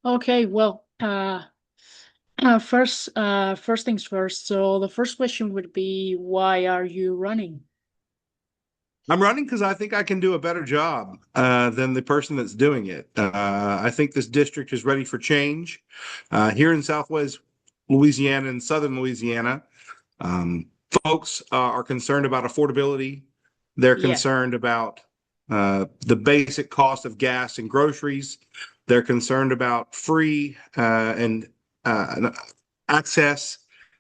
Okay, well, first things first. So the first question would be, why are you running? I'm running because I think I can do a better job than the person that's doing it. I think this district is ready for change. Here in Southwest Louisiana and Southern Louisiana, um, folks are concerned about affordability. They're Yeah, concerned about the basic cost of gas and groceries. They're concerned about free and access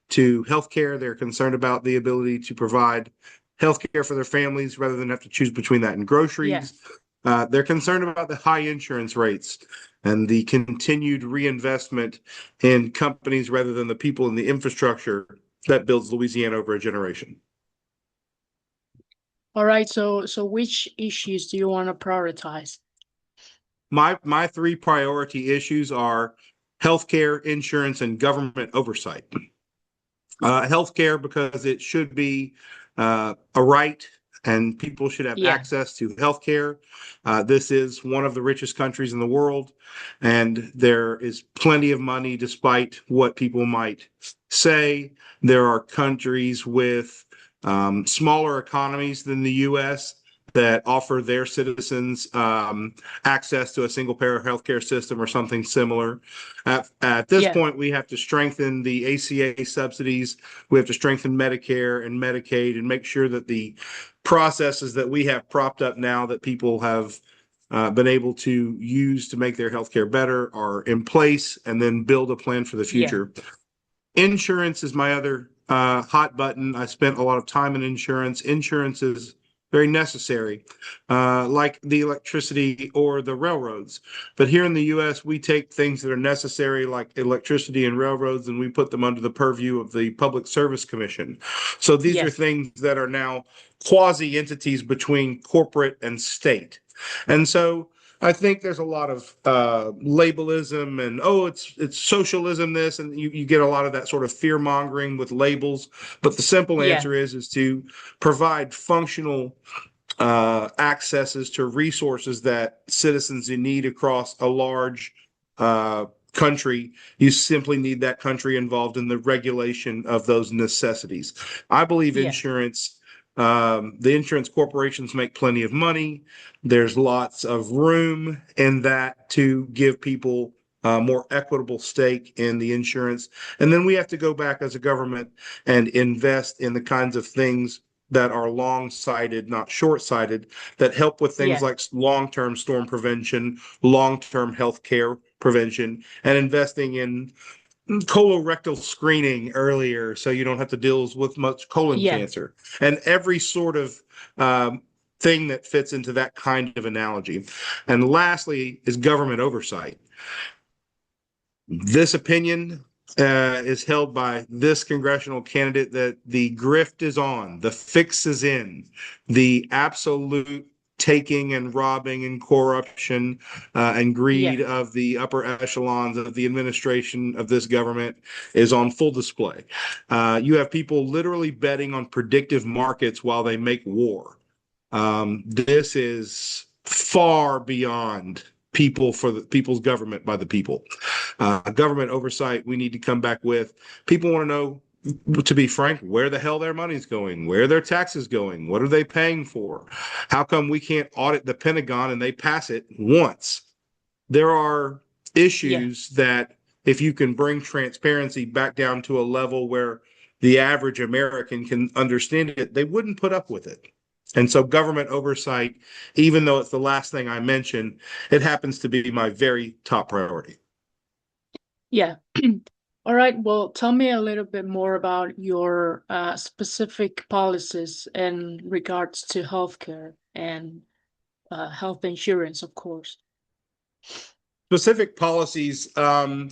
to healthcare. They're concerned about the ability to provide healthcare for their families rather than have to choose between that and yeah, groceries. They're concerned about the high insurance rates and the continued reinvestment in companies rather than the people and the infrastructure that builds Louisiana over a generation. All right, so which issues do you want to prioritize? My three priority issues are healthcare, insurance, and government oversight. Healthcare because it should be a right and people should have Yeah, access to healthcare. This is one of the richest countries in the world, and there is plenty of money despite what people might say. There are countries with smaller economies than the US that offer their citizens access to a single payer healthcare system or something similar. At this yeah, point, we have to strengthen the ACA subsidies. We have to strengthen Medicare and Medicaid and make sure that the processes that we have propped up now that people have been able to use to make their healthcare better are in place, and then build a plan for the yeah, future. Insurance is my other hot button. I spent a lot of time in insurance. Insurance is very necessary, like the electricity or the railroads. But here in the US, we take things that are necessary, like electricity and railroads, and we put them under the purview of the Public Service Commission. So these are yeah, things that are now quasi entities between corporate and state. And so I think there's a lot of labelism and it's socialism this and you get a lot of that sort of fear mongering with labels. But the simple yeah, answer is to provide functional accesses to resources that citizens need across a large country. You simply need that country involved in the regulation of those necessities. I believe yeah, the insurance corporations make plenty of money. There's lots of room in that to give people a more equitable stake in the insurance. And then we have to go back as a government and invest in the kinds of things that are long sighted, not short sighted, that help with things yeah, like long term storm prevention, long term health care prevention, and investing in colorectal screening earlier so you don't have to deal with much colon yeah, cancer and every sort of thing that fits into that kind of analogy. And lastly is government oversight. This opinion is held by this congressional candidate that the grift is on, the fix is in, the absolute taking and robbing and corruption and yeah, greed of the upper echelons of the administration of this government is on full display. You have people literally betting on predictive markets while they make war. This is far beyond people for the people's government by the people. Government oversight we need to come back with. People want to know, to be frank, where the hell their money's going, where their taxes going, what are they paying for? How come we can't audit the Pentagon and they pass it once? There are yeah, issues that if you can bring transparency back down to a level where the average American can understand it, they wouldn't put up with it. And so government oversight, even though it's the last thing I mentioned, it happens to be my very top priority. yeah. All right, well, tell me a little bit more about your specific policies in regards to healthcare and health insurance, of course. Specific policies, I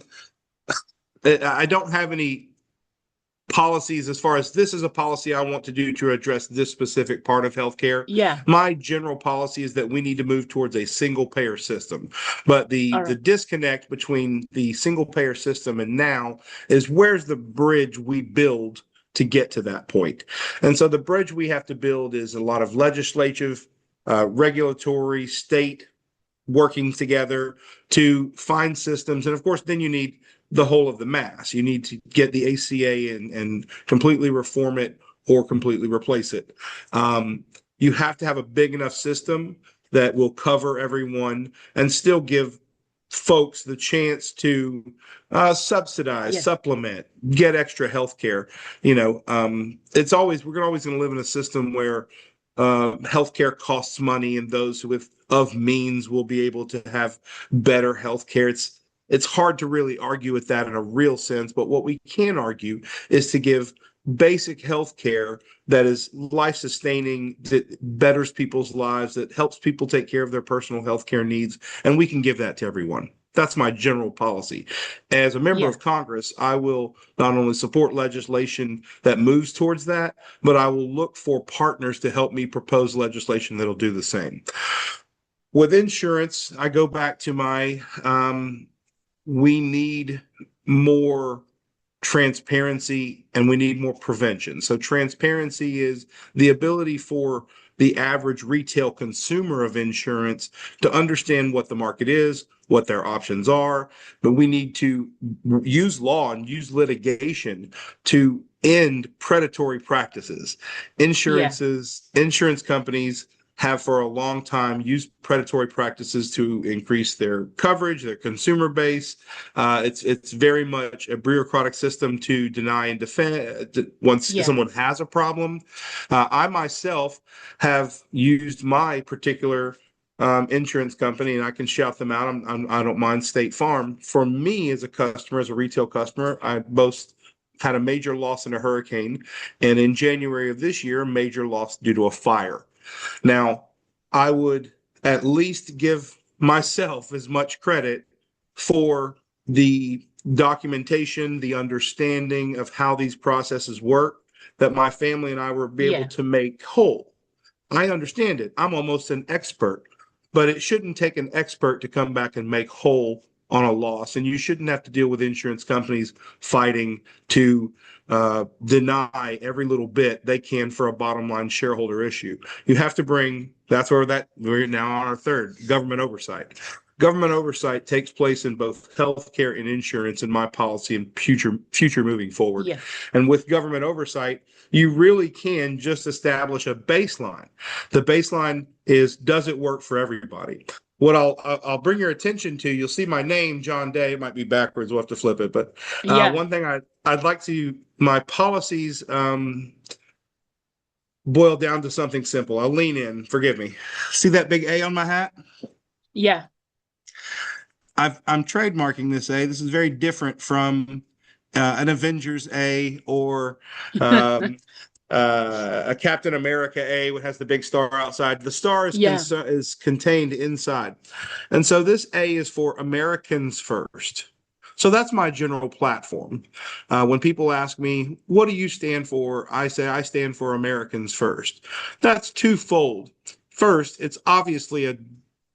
don't have any policies as far as this is a policy I want to do to address this specific part of healthcare. Yeah, My general policy is that we need to move towards a single payer system. But all the right. disconnect between the single payer system and now is where's the bridge we build to get to that point. And so the bridge we have to build is a lot of legislative, regulatory, state working together to find systems. And of course, then you need the whole of the mass. You need to get the ACA and completely reform it or completely replace it. You have to have a big enough system that will cover everyone and still give folks the chance to subsidize, Yeah. supplement, get extra health care. It's always, we're always going to live in a system where healthcare costs money, and those with of means will be able to have better healthcare. It's hard to really argue with that in a real sense, but what we can argue is to give basic healthcare that is life sustaining, that betters people's lives, that helps people take care of their personal healthcare needs, and we can give that to everyone. That's my general policy. As a member Yeah. of Congress, I will not only support legislation that moves towards that, but I will look for partners to help me propose legislation that'll do the same. With insurance, I go back to my we need more transparency and we need more prevention. So, transparency is the ability for the average retail consumer of insurance to understand what the market is, what their options are. But we need to use law and use litigation to end predatory practices. Yeah. Insurance companies have for a long time used predatory practices to increase their coverage, their consumer base. It's very much a bureaucratic system to deny and defend once Yeah. someone has a problem. I myself have used my particular insurance company, and I can shout them out. I don't mind State Farm. For me, as a customer, as a retail customer, I both had a major loss in a hurricane, and in January of this year, a major loss due to a fire. Now, I would at least give myself as much credit for the documentation, the understanding of how these processes work that my family and I were be able Yeah. to make whole. I understand it. I'm almost an expert, but it shouldn't take an expert to come back and make whole on a loss. And you shouldn't have to deal with insurance companies fighting to deny every little bit they can for a bottom line shareholder issue. You have to bring, that's where that we're now on our third government oversight. Government oversight takes place in both healthcare and insurance in my policy and future moving forward. Yeah. And with government oversight, you really can just establish a baseline. The baseline is, does it work for everybody? What I'll bring your attention to, you'll see my name, John Day. It might be backwards. We'll have to flip it. But Yeah. one thing I'd like to, my policies boil down to something simple. I'll lean in. Forgive me. See that big A on my hat? Yeah. I'm trademarking this A. This is very different from an Avengers A or um, a Captain America A, which has the big star outside. The star Yeah. is contained inside, and so this A is for Americans first. So that's my general platform. When people ask me, "What do you stand for?" I say I stand for Americans first. That's twofold. First, it's obviously a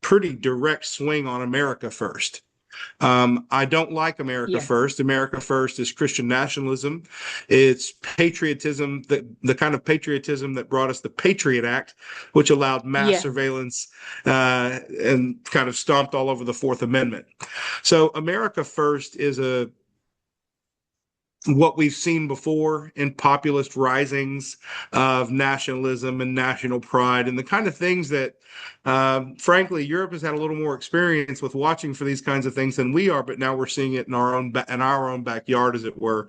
pretty direct swing on America first. I don't like America Yeah. First. America First is Christian nationalism. It's patriotism, the kind of patriotism that brought us the Patriot Act, which allowed mass Yeah. surveillance and kind of stomped all over the Fourth Amendment. So America First is a what we've seen before in populist risings of nationalism and national pride and the kind of things that frankly Europe has had a little more experience with watching for these kinds of things than we are, but now we're seeing it in our own backyard, as it were.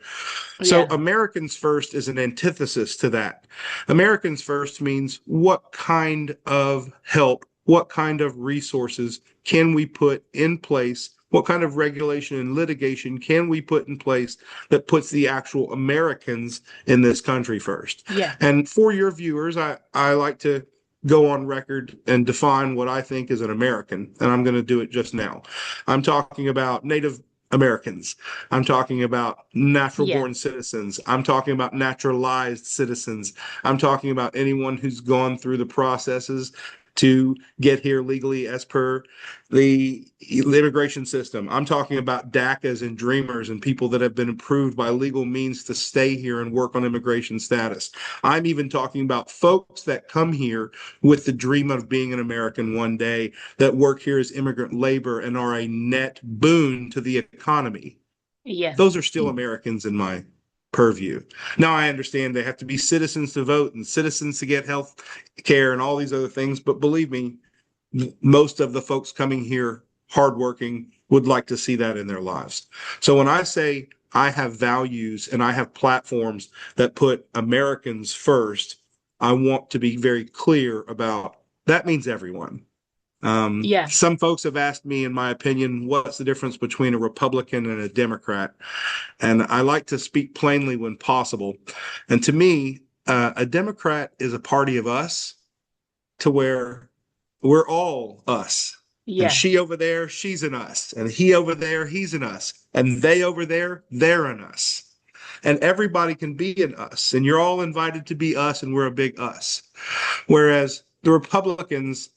So Yeah. Americans first is an antithesis to that. Americans first means what kind of help, what kind of resources can we put in place, what kind of regulation and litigation can we put in place that puts the actual Americans in this country first. Yeah. And for your viewers, I like to go on record and define what I think is an American, and I'm going to do it just now. I'm talking about Native Americans. I'm talking about natural Yeah. born citizens. I'm talking about naturalized citizens. I'm talking about anyone who's gone through the processes to get here legally as per the immigration system. I'm talking about DACAs and dreamers and people that have been approved by legal means to stay here and work on immigration status. I'm even talking about folks that come here with the dream of being an American one day, that work here as immigrant labor and are a net boon to the economy. Yeah. Those are still Americans in my purview. Now, I understand they have to be citizens to vote and citizens to get health care and all these other things, but believe me, most of the folks coming here hardworking would like to see that in their lives. So when I say I have values and I have platforms that put Americans first, I want to be very clear about that means everyone. Yeah. Some folks have asked me, in my opinion, what's the difference between a Republican and a Democrat? And I like to speak plainly when possible. And to me, a Democrat is a party of us, to where we're all us. And Yeah. she over there, she's an us. And he over there, he's an us. And they over there, they're an us. And everybody can be an us. And you're all invited to be us, and we're a big us. Whereas the Republicans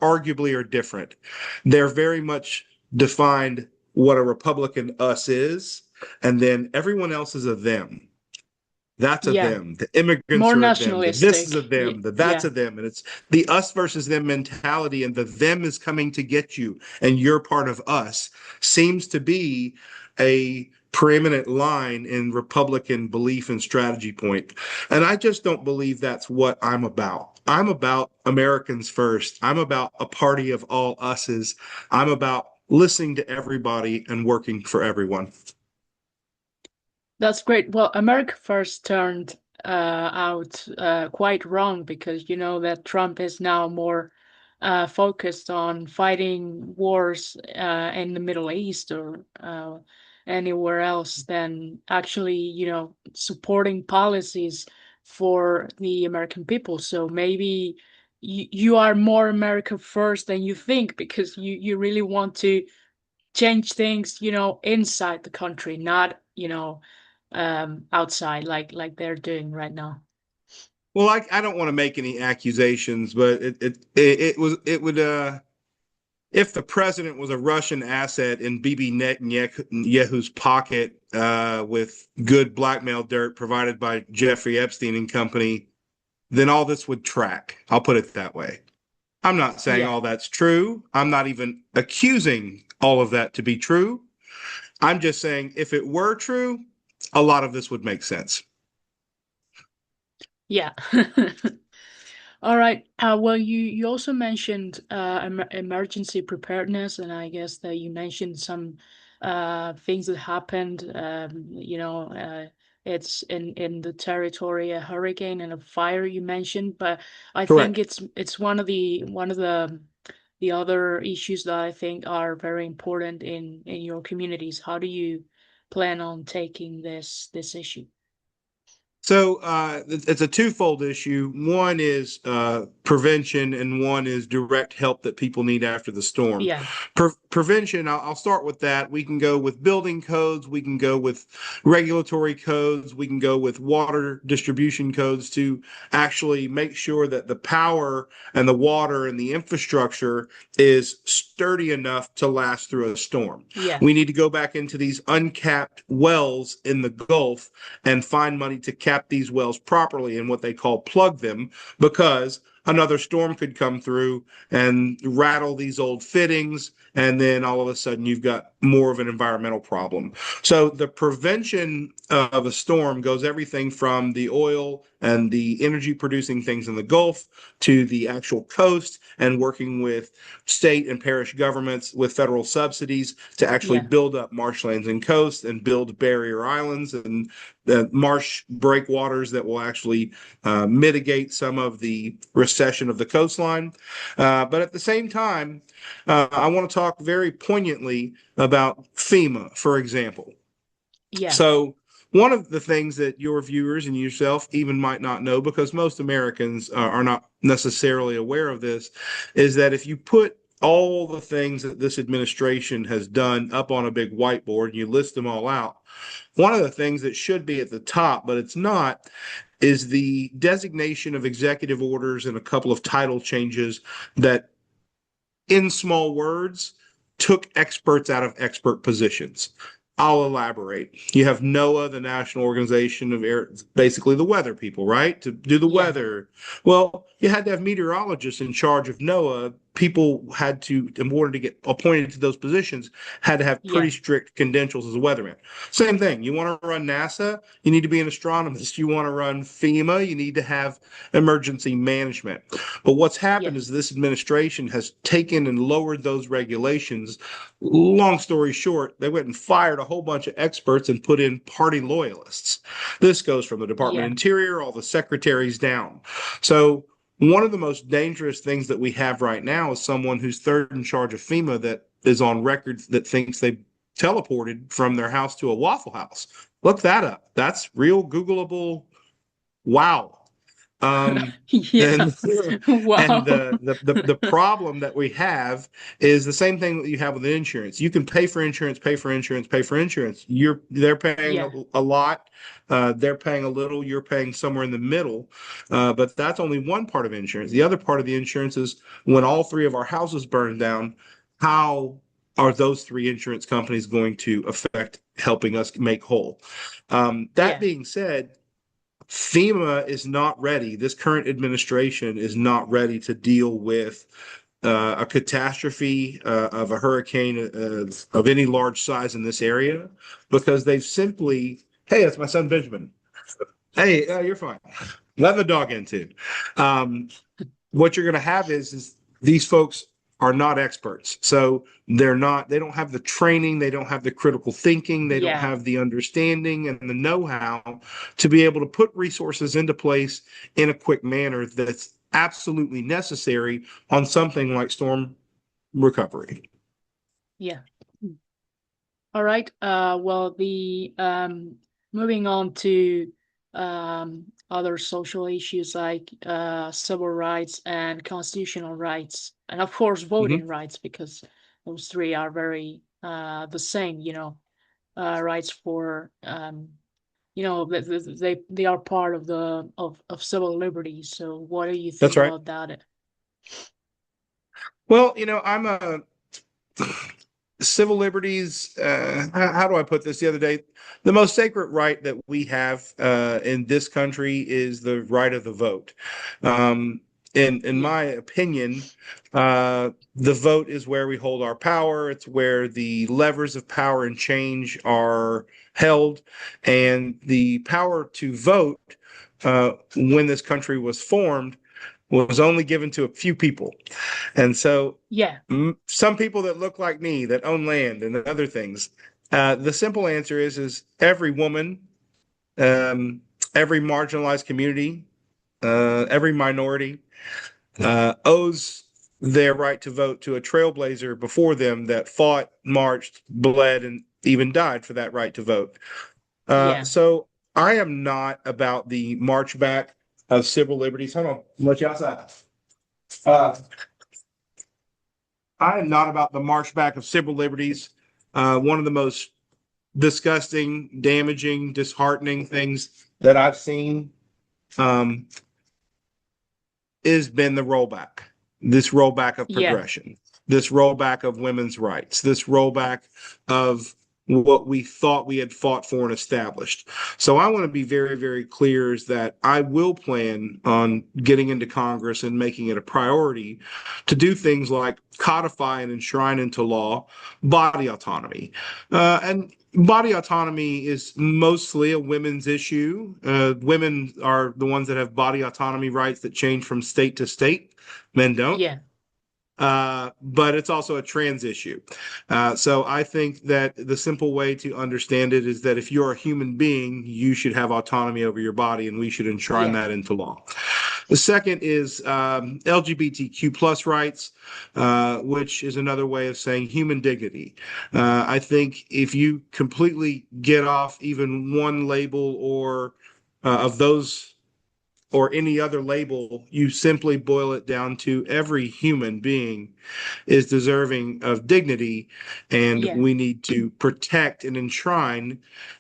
arguably are different. They're very much defined what a Republican us is, and then everyone else is a them. That's a Yeah. them. The immigrants More are a them. The this is a nationalistic. them. The that's Yeah. a them. And it's the us versus them mentality, and the them is coming to get you, and you're part of us, seems to be a preeminent line in Republican belief and strategy point. And I just don't believe that's what I'm about. I'm about Americans first. I'm about a party of all us's. I'm about listening to everybody and working for everyone. That's great. Well, America First turned out quite wrong because you know that Trump is now more focused on fighting wars in the Middle East or anywhere else than actually, you know, supporting policies for the American people. So maybe you are more America First than you think because you really want to change things, you know, inside the country, not, you know, outside like they're doing right now. Well, I don't want to make any accusations, but it would if the president was a Russian asset in Bibi Netanyahu's pocket with good blackmail dirt provided by Jeffrey Epstein and company, then all this would track. I'll put it that way. I'm not saying Yeah. all that's true. I'm not even accusing all of that to be true. I'm just saying if it were true, a lot of this would make sense. Yeah. All right. Well, you also mentioned emergency preparedness, and I guess that you mentioned some things that happened. You know, it's in the territory, a hurricane and a fire you mentioned, but I think Correct. it's one of the other issues that I think are very important in your communities. How do you plan on taking this issue? So it's a twofold issue. One is prevention, and one is direct help that people need after the storm. Yeah. Prevention, I'll start with that. We can go with building codes, we can go with regulatory codes, we can go with water distribution codes to actually make sure that the power and the water and the infrastructure is sturdy enough to last through a storm. Yeah. We need to go back into these uncapped wells in the Gulf and find money to cap these wells properly and what they call plug them, because another storm could come through and rattle these old fittings, and then all of a sudden you've got more of an environmental problem. So the prevention of a storm goes everything from the oil and the energy producing things in the Gulf to the actual coast, and working with state and parish governments with federal subsidies to actually Yeah. build up marshlands and coasts and build barrier islands and the marsh breakwaters that will actually mitigate some of the recession of the coastline. But at the same time, I want to talk very poignantly about FEMA, for example. Yeah. So, one of the things that your viewers and yourself even might not know, because most Americans are not necessarily aware of this, is that if you put all the things that this administration has done up on a big whiteboard and you list them all out, one of the things that should be at the top, but it's not, is the designation of executive orders and a couple of title changes that, in small words, took experts out of expert positions. I'll elaborate. You have NOAA, the National Organization of Air, basically the weather people, right? To do the Yeah. weather. Well, you had to have meteorologists in charge of NOAA. People had to, in order to get appointed to those positions, had to have pretty Yeah. strict credentials as a weatherman. Same thing. You want to run NASA, you need to be an astronomist. You want to run FEMA, you need to have emergency management. But what's happened Yeah. is this administration has taken and lowered those regulations. Long story short, they went and fired a whole bunch of experts and put in party loyalists. This goes from the Department of Yeah. Interior, all the secretaries down. So one of the most dangerous things that we have right now is someone who's third in charge of FEMA that is on record that thinks they teleported from their house to a Waffle House. Look that up. That's real Googleable. Wow. Um, Yeah. and and Wow. the problem that we have is the same thing that you have with insurance. You can pay for insurance, pay for insurance, pay for insurance. They're paying Yeah. a lot, they're paying a little, you're paying somewhere in the middle. But that's only one part of insurance. The other part of the insurance is when all three of our houses burn down, how are those three insurance companies going to affect helping us make whole? That Yeah. being said, FEMA is not ready. This current administration is not ready to deal with a catastrophe of a hurricane of any large size in this area because they've simply, hey, that's my son Benjamin. Hey, you're fine. Let the dog in too. Um, what you're going to have is these folks are not experts. So they don't have the training, they don't have the critical thinking, they don't Yeah. have the understanding and the know-how to be able to put resources into place in a quick manner that's absolutely necessary on something like storm recovery. Yeah. All right. Well, the moving on to other social issues like civil rights and constitutional rights, and of course Mm-hmm. voting rights, because those three are very the same. Rights for they are part of the of civil liberties. So, what do you think That's right. about that? Well, I'm a civil liberties. How do I put this? The other day, the most sacred right that we have in this country is the right of the vote. In Yeah. my opinion, the vote is where we hold our power. It's where the levers of power and change are held, and the power to vote when this country was formed was only given to a few people. And so Yeah. some people that look like me that own land and other things. The simple answer is every woman, um, every marginalized community, every minority owes their right to vote to a trailblazer before them that fought, marched, bled, and even died for that right to vote. Yeah. So I am not about the march back of civil liberties. Hold on, let you outside. Uh, I am not about the march back of civil liberties. One of the most disgusting, damaging, disheartening things that I've seen um, has been the rollback, this rollback of Yeah. progression, this rollback of women's rights, this rollback of what we thought we had fought for and established. So I want to be very, very clear is that I will plan on getting into Congress and making it a priority to do things like codify and enshrine into law body autonomy. And body autonomy is mostly a women's issue. Women are the ones that have body autonomy rights that change from state to state. Men don't. Yeah. But it's also a trans issue. So I think that the simple way to understand it is that if you're a human being, you should have autonomy over your body, and we should enshrine Yeah. that into law. The second is LGBTQ plus rights, which is another way of saying human dignity. I think if you completely get off even one label or of those or any other label, you simply boil it down to every human being is deserving of dignity, and Yeah. we need to protect and enshrine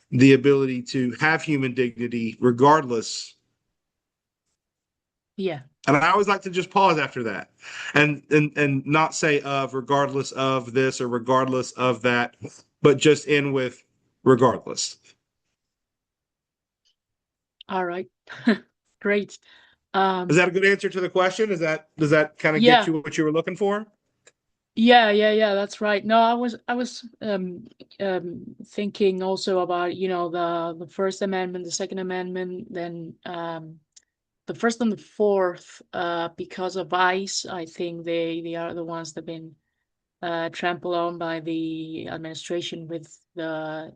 the ability to have human dignity regardless Yeah. And I always like to just pause after that and not say of regardless of this or regardless of that, but just end with regardless. All right. Great. Is Um, that a good answer to the question? Does that kind of get yeah. you what you were looking for? Yeah, that's right. No, I was thinking also about, the First Amendment, the Second Amendment, then the first and the fourth, because of ICE, I think they are the ones that have been trampled on by the administration with the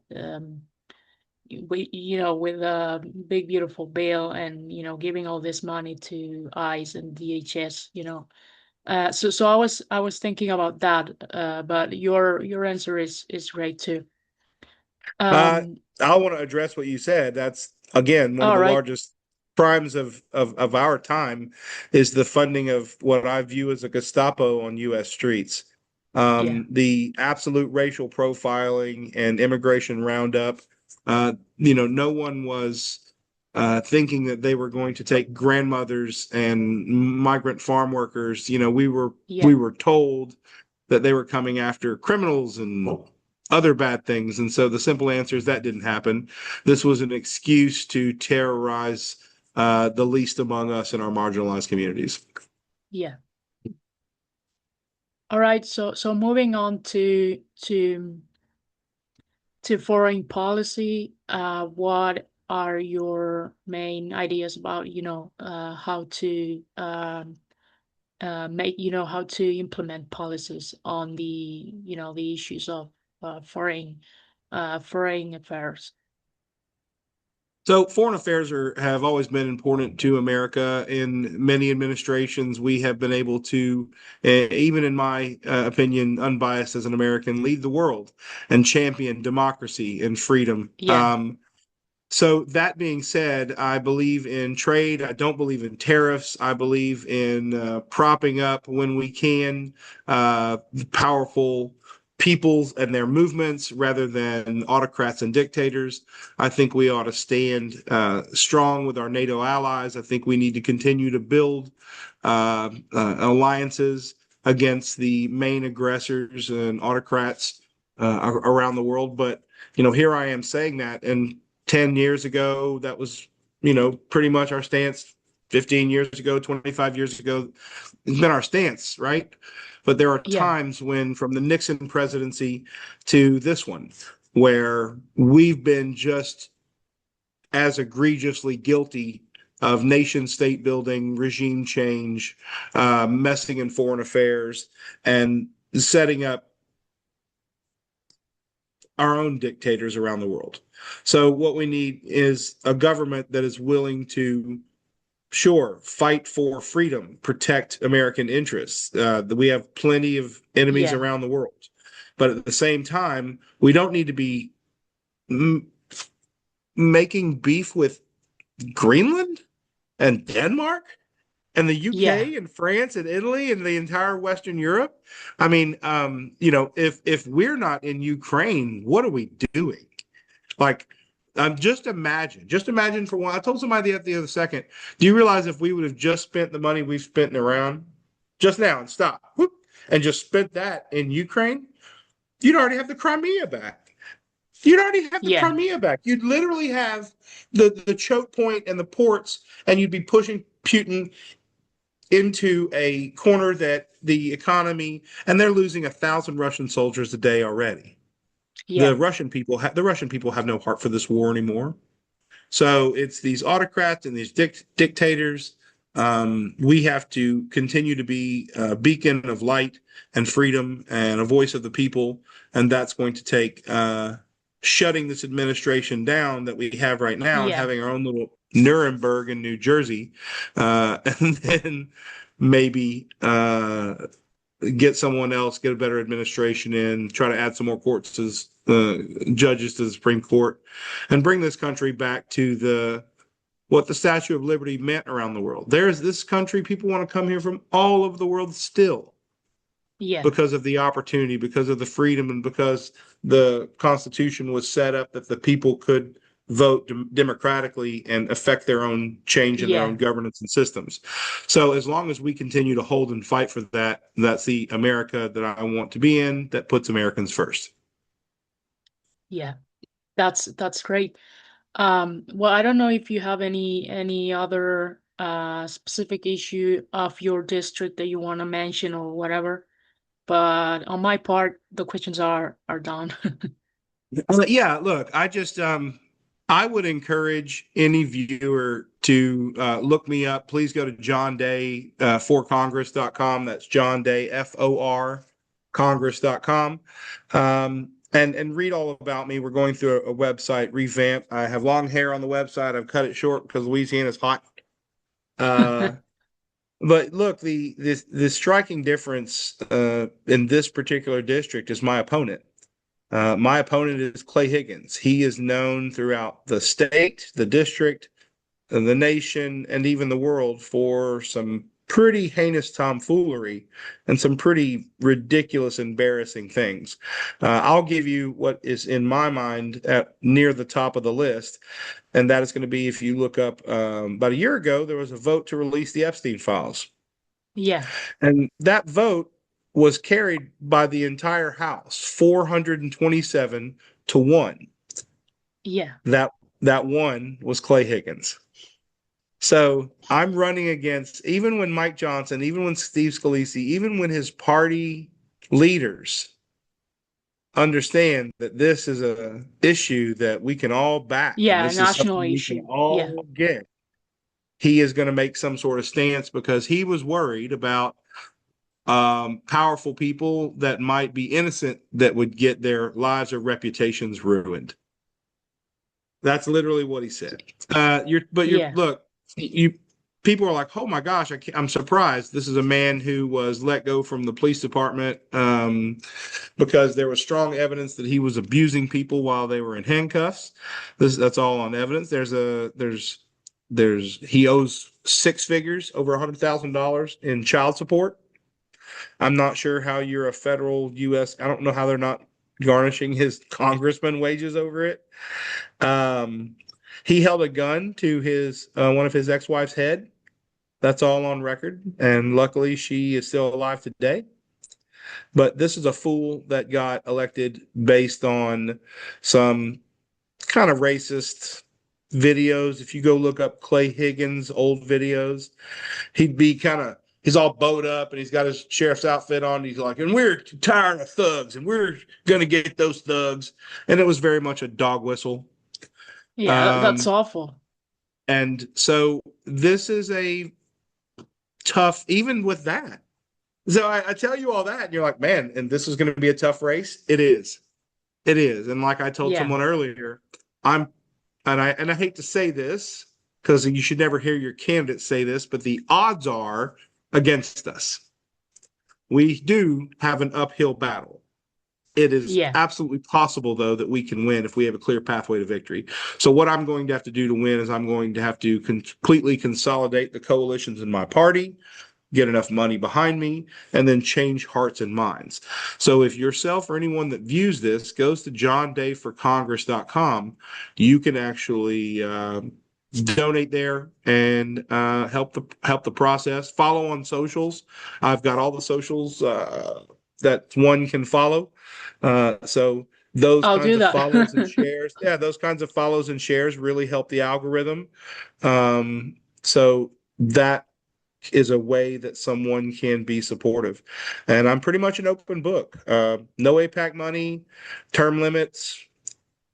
with a big beautiful bill, and giving all this money to ICE and DHS. So I was thinking about that, but your answer is great too. Uh, Um, I want to address what you said. That's again one of all the right. largest crimes of our time is the funding of what I view as a Gestapo on U.S. streets. Yeah, The absolute racial profiling and immigration roundup. No one was thinking that they were going to take grandmothers and migrant farm workers. We yeah, were told that they were coming after criminals and other bad things. And so the simple answer is that didn't happen. This was an excuse to terrorize the least among us in our marginalized communities. yeah. All right. So moving on to foreign policy, what are your main ideas about, how to make, how to implement policies on the issues of foreign affairs? So foreign affairs have always been important to America. In many administrations, we have been able to, even in my opinion, unbiased as an American, lead the world and champion democracy and freedom. Yeah, So that being said, I believe in trade. I don't believe in tariffs. I believe in propping up when we can powerful peoples and their movements rather than autocrats and dictators. I think we ought to stand strong with our NATO allies. I think we need to continue to build alliances against the main aggressors and autocrats around the world. But here I am saying that, and 10 years ago, that was, pretty much our stance. 15 years ago, 25 years ago, it's been our stance, right? But there are yeah, times when, from the Nixon presidency to this one, where we've been just as egregiously guilty of nation state building, regime change, messing in foreign affairs, and setting up our own dictators around the world. So what we need is a government that is willing to, sure, fight for freedom, protect American interests. We have plenty of enemies yeah, around the world, but at the same time, we don't need to be m- making beef with Greenland and Denmark and the yeah, UK and France and Italy and the entire Western Europe. I mean, if we're not in Ukraine, what are we doing? Like, just imagine for one. I told somebody the other second, do you realize if we would have just spent the money we've spent in Iran just now and stop whoop, and just spent that in Ukraine, you'd already have the Crimea back. You'd already have the yeah, Crimea back. You'd literally have the choke point and the ports, and you'd be pushing Putin into a corner that the economy, and they're losing 1,000 Russian soldiers a day already. yeah, The Russian people have no heart for this war anymore. So it's these autocrats and these dictators. We have to continue to be a beacon of light and freedom and a voice of the people. And that's going to take shutting this administration down that we have right now and yeah, having our own little Nuremberg in New Jersey. And then maybe get someone else, get a better administration in, try to add some more courts to judges to the Supreme Court, and bring this country back to the what the Statue of Liberty meant around the world. There's this country, people want to come here from all over the world still yeah, because of the opportunity, because of the freedom, and because the Constitution was set up that the people could vote democratically and affect their own change in their own Yeah, governance and systems. So as long as we continue to hold and fight for that, that's the America that I want to be in, that puts Americans first. yeah. That's great. Well, I don't know if you have any other specific issue of your district that you want to mention or whatever, but on my part, the questions are done. Yeah, look, I would encourage any viewer to look me up. Please go to John Day forcongress.com. That's John Day FOR Congress.com. And read all about me. We're going through a website revamp. I have long hair on the website. I've cut it short because Louisiana is hot. Uh, but look, the striking difference in this particular district is my opponent. My opponent is Clay Higgins. He is known throughout the state, the district, and the nation, and even the world for some pretty heinous tomfoolery and some pretty ridiculous, embarrassing things. I'll give you what is in my mind at near the top of the list, and that is going to be if you look up about a year ago, there was a vote to release the Epstein files. Yeah, And that vote was carried by the entire House, 427 to 1. yeah, That that one was Clay Higgins. So I'm running against, even when Mike Johnson, even when Steve Scalise, even when his party leaders understand that this is a issue that we can all back and yeah. this is National something we can issue. Yeah, all get. He is going to make some sort of stance because he was worried about powerful people that might be innocent that would get their lives or reputations ruined. That's literally what he said. You're yeah, look, you people are like, oh my gosh, I'm surprised. This is a man who was let go from the police department because there was strong evidence that he was abusing people while they were in handcuffs. That's all on evidence. There's he owes six figures, over $100,000 in child support. I'm not sure how you're a federal U.S. I don't know how they're not garnishing his congressman wages over it. Um, he held a gun to his one of his ex-wife's head. That's all on record, and luckily she is still alive today. But this is a fool that got elected based on some kind of racist videos. If you go look up Clay Higgins' old videos, he's all bowed up and he's got his sheriff's outfit on. He's like, and we're tired of thugs and we're gonna get those thugs. And it was very much a dog whistle. yeah. That's Um, awful. and so this is a tough, even with that. So I tell you all that, and you're like, man, and this is going to be a tough race. It is. It is. And like I told Yeah, someone earlier, I'm, and I hate to say this because you should never hear your candidate say this, but the odds are against us. We do have an uphill battle. It is yeah. absolutely possible, though, that we can win if we have a clear pathway to victory. So, what I'm going to have to do to win is I'm going to have to completely consolidate the coalitions in my party, get enough money behind me, and then change hearts and minds. So if yourself or anyone that views this goes to johndayforcongress.com, you can actually donate there and help the process. Follow on socials. I've got all the socials that one can follow. So those I'll kinds do of follows and that. shares, yeah, those kinds of follows and shares really help the algorithm. So that is a way that someone can be supportive. And I'm pretty much an open book. No APAC money, term limits.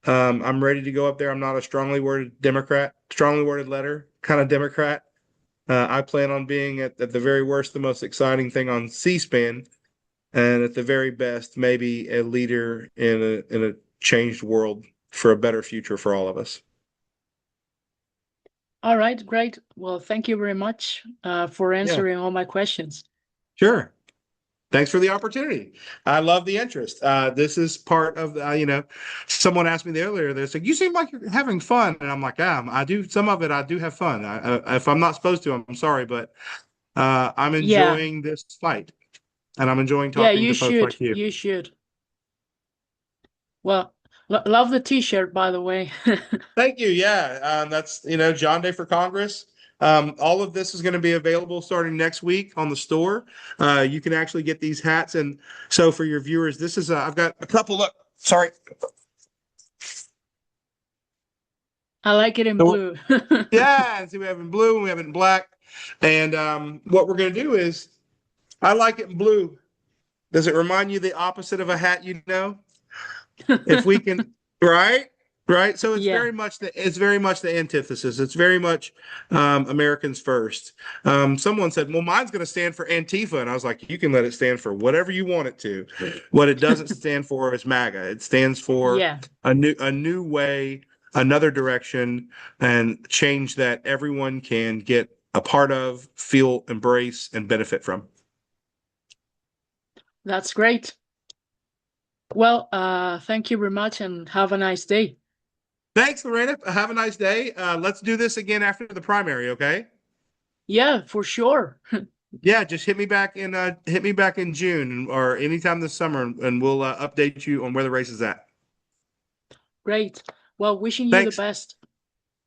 I'm ready to go up there. I'm not a strongly worded Democrat, strongly worded letter kind of Democrat. I plan on being at the very worst, the most exciting thing on C-SPAN, and at the very best, maybe a leader in a changed world for a better future for all of us. All right, great. Well, thank you very much for Yeah, answering all my questions. sure. Thanks for the opportunity. I love the interest. This is part of, someone asked me the earlier, they're like, you seem like you're having fun. And I'm like, yeah, I do. Some of it, I do have fun. If I'm not supposed to, I'm sorry, but I'm Yeah, enjoying this fight and I'm enjoying yeah, talking you to folks should. like you. You should. Well, Love the t-shirt, by the way. Thank you. Yeah, that's John Day for Congress. All of this is going to be available starting next week on the store. You can actually get these hats, and so for your viewers, this is I've got a couple. Look, sorry. I like it in So, blue. yeah, and see, we have it in blue and we have it in black. And what we're going to do is, I like it in blue. Does it remind you the opposite of a hat? If we can, right, right. So Yeah, it's very much the antithesis. It's very much Americans first. Someone said, well, mine's going to stand for Antifa, and I was like, you can let it stand for whatever you want it to. What it doesn't stand for is MAGA. It stands for yeah, a new way, another direction, and change that everyone can get a part of, feel, embrace, and benefit from. that's great. Well, thank you very much and have a nice day. Thanks, Lorena. Have a nice day. Let's do this again after the primary, okay? Yeah, for sure. Yeah, just hit me back in June or anytime this summer, and we'll update you on where the race is at. Great. Well, wishing you the Thanks. best.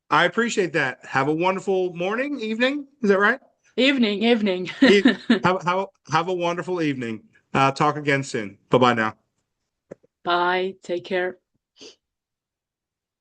I appreciate that. Have a wonderful morning, evening. Is that right? Evening, evening. E- have a wonderful evening. Talk again soon. Bye bye now. Bye. Take care.